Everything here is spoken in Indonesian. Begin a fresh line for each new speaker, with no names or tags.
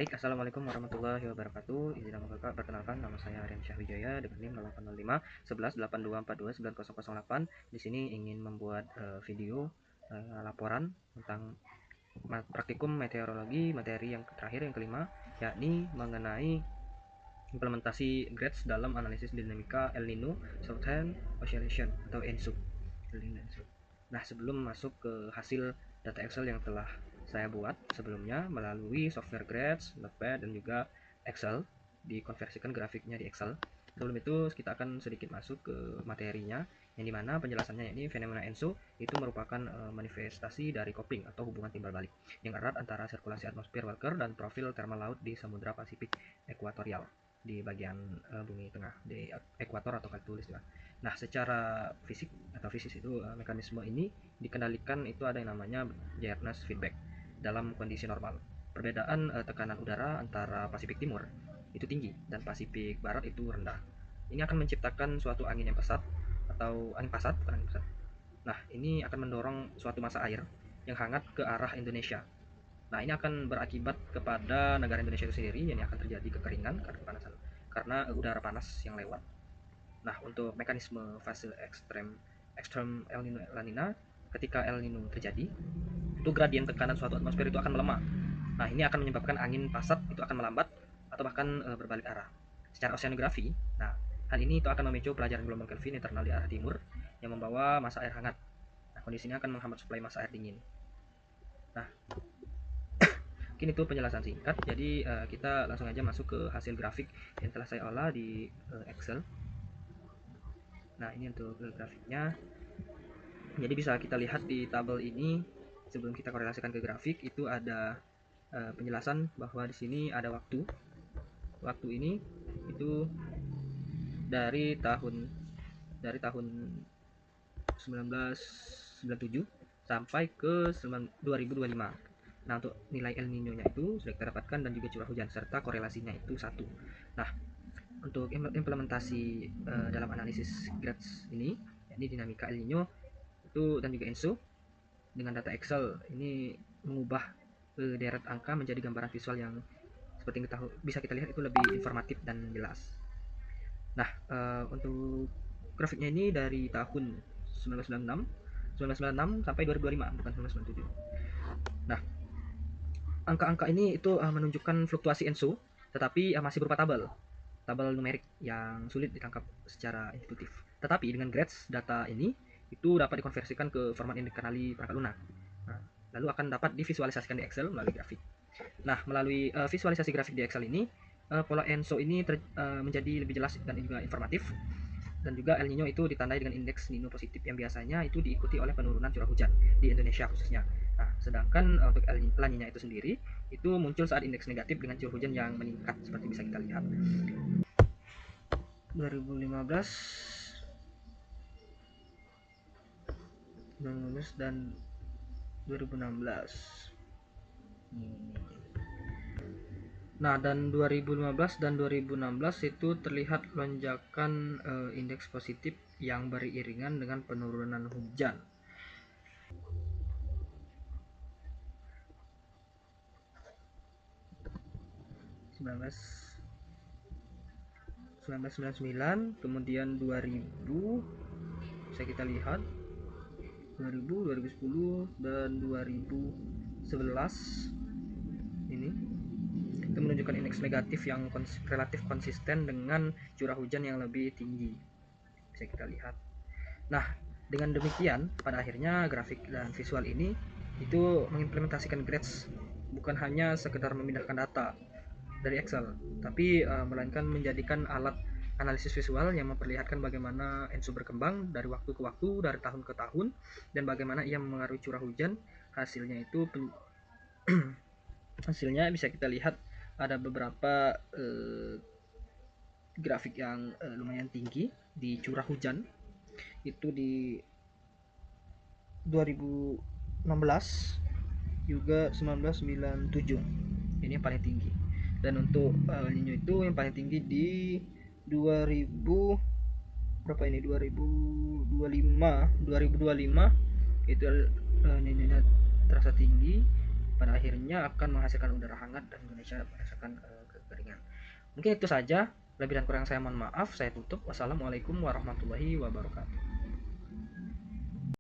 Baik, assalamualaikum warahmatullahi wabarakatuh. Izin nama kakak, perkenalkan nama saya Aryan Syahwijaya dengan NIM 805 11 8242 9008. Di sini ingin membuat video laporan tentang praktikum meteorologi materi yang terakhir yang kelima, yakni mengenai implementasi grades dalam analisis dinamika El Nino Southern Oscillation atau ENSO. Nah, sebelum masuk ke hasil data Excel yang telah saya buat sebelumnya melalui software Grades, Notepad, dan juga Excel, dikonversikan grafiknya di Excel. Sebelum itu kita akan sedikit masuk ke materinya, yang dimana penjelasannya ini fenomena ENSO itu merupakan manifestasi dari coupling atau hubungan timbal balik yang erat antara sirkulasi atmosfer Walker dan profil thermal laut di Samudra Pasifik Ekuatorial di bagian bumi tengah, di ekuator atau khatulistiwa. Nah, secara fisik atau fisis itu mekanisme ini dikendalikan itu ada yang namanya Jernas feedback dalam kondisi normal. Perbedaan tekanan udara antara Pasifik Timur itu tinggi dan Pasifik Barat itu rendah. Ini akan menciptakan suatu angin yang pesat atau angin pasat, bukan angin pesat. Nah, ini akan mendorong suatu massa air yang hangat ke arah Indonesia. Nah, ini akan berakibat kepada negara Indonesia itu sendiri, yang akan terjadi kekeringan karena kepanasan, karena udara panas yang lewat. Nah, untuk mekanisme fase ekstrem El Nino La Nina, ketika El Nino terjadi, itu gradien tekanan suatu atmosfer itu akan melemah. Nah, ini akan menyebabkan angin pasat itu akan melambat atau bahkan berbalik arah. Secara oceanografi, nah, hal ini itu akan memicu pelajaran gelombang Kelvin internal di arah timur yang membawa massa air hangat. Nah, kondisinya akan menghambat suplai massa air dingin. Nah, mungkin itu penjelasan singkat. Jadi kita langsung aja masuk ke hasil grafik yang telah saya olah di Excel. Nah, ini untuk grafiknya. Jadi bisa kita lihat di tabel ini, sebelum kita korelasikan ke grafik itu ada penjelasan bahwa di sini ada waktu. Waktu ini itu dari tahun 1997 sampai ke 2025. Nah, untuk nilai El Nino-nya itu sudah kita dapatkan dan juga curah hujan serta korelasinya itu 1. Nah, untuk implementasi dalam analisis grades ini, yakni dinamika El Nino itu dan juga ENSO dengan data Excel ini mengubah deret angka menjadi gambaran visual yang seperti yang bisa kita lihat itu lebih informatif dan jelas. Nah, untuk grafiknya ini dari tahun 1996 sampai 2025, bukan 1997. Nah, angka-angka ini itu menunjukkan fluktuasi ENSO, tetapi masih berupa tabel numerik yang sulit ditangkap secara intuitif. Tetapi dengan grades data ini itu dapat dikonversikan ke format yang dikenali perangkat lunak. Nah, lalu akan dapat divisualisasikan di Excel melalui grafik. Nah, melalui visualisasi grafik di Excel ini, pola ENSO ini menjadi lebih jelas dan juga informatif. Dan juga El Nino itu ditandai dengan indeks Nino positif yang biasanya itu diikuti oleh penurunan curah hujan di Indonesia khususnya. Nah, sedangkan untuk La Nina itu sendiri itu muncul saat indeks negatif dengan curah hujan yang meningkat seperti bisa kita lihat. 2015 dan 2016. Nah, dan 2015 dan 2016 itu terlihat lonjakan indeks positif yang beriringan dengan penurunan hujan. Kemudian 2000 bisa kita lihat 2000, 2010 dan 2011 ini itu menunjukkan indeks negatif yang relatif konsisten dengan curah hujan yang lebih tinggi, bisa kita lihat. Nah, dengan demikian pada akhirnya grafik dan visual ini itu mengimplementasikan grades bukan hanya sekedar memindahkan data dari Excel, tapi melainkan menjadikan alat analisis visual yang memperlihatkan bagaimana ENSO berkembang dari waktu ke waktu, dari tahun ke tahun, dan bagaimana ia mengaruhi curah hujan. Hasilnya itu hasilnya bisa kita lihat ada beberapa grafik yang lumayan tinggi di curah hujan itu di 2016 juga 1997 ini yang paling tinggi, dan untuk El Nino itu yang paling tinggi di 2000 berapa ini 2025 itu El Nino terasa tinggi pada akhirnya akan menghasilkan udara hangat dan Indonesia merasakan kekeringan. Mungkin itu saja, lebih dan kurang saya mohon maaf. Saya tutup. Wassalamualaikum warahmatullahi wabarakatuh.